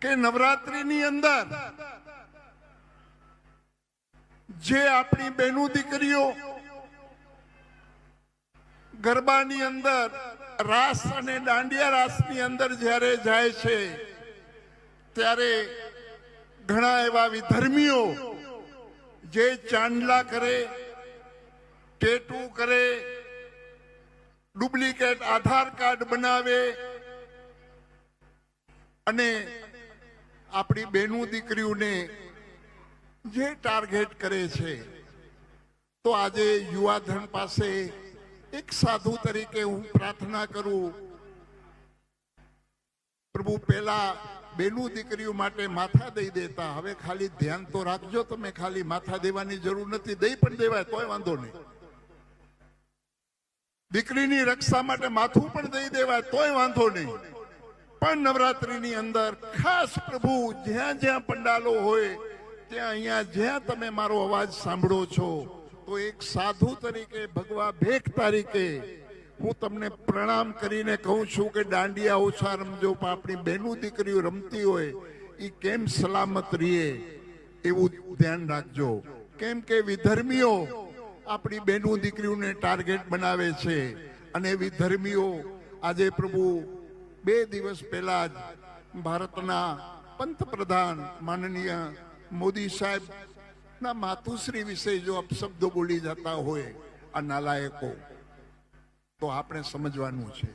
કે નવરાત્રીની અંદર જે આપણી બહેનો દીકરીઓ ગરબાની અંદર રાસ અને દાંડિયા રાસની અંદર જ્યારે જાય છે ત્યારે ઘણા એવા વિધર્મીઓ જે ચાંદલા કરે, ટેટુ કરે, ડુપ્લિકેટ આધાર કાર્ડ બનાવે અને આપણી બહેનો દીકરીઓને જે ટાર્ગેટ કરે છે, તો આજે યુવાધન પાસે એક સાધુ તરીકે હું પ્રાર્થના કરું, પ્રભુ પહેલા બેનું દીકરીઓ માટે માથા દઈ દેતા, હવે ખાલી ધ્યાન તો રાખજો, તમે ખાલી માથા દેવાની જરૂર નથી, દઈ પણ દેવાય તોય વાંધો નહીં. દીકરીની રક્ષા માટે માથું પણ દઈ દેવાય તોય વાંધો નહીં. પણ નવરાત્રીની અંદર ખાસ પ્રભુ જ્યાં જ્યાં પંડાલો હોય ત્યાં અહીંયા જ્યાં તમે મારો અવાજ સાંભળો છો, તો એક સાધુ તરીકે, ભગવા ભેખ તરીકે હું તમને પ્રણામ કરીને કહું છું કે દાંડિયા ઓછા રમજો, પણ આપણી બહેનો દીકરીઓ રમતી હોય એ કેમ સલામત રહીએ એવું ધ્યાન રાખજો. કેમ કે વિધર્મીઓ આપણી બહેનો દીકરીઓને ટાર્ગેટ બનાવે છે અને વિધર્મીઓ આજે પ્રભુ 2 દિવસ પહેલા જ ભારતના પંતપ્રધાન માનનીય મોદી સાહેબ ના માતુશ્રી વિશે જો અપશબ્દો બોલી જતા હોય આ નાલાયકો, તો આપણે સમજવાનું છે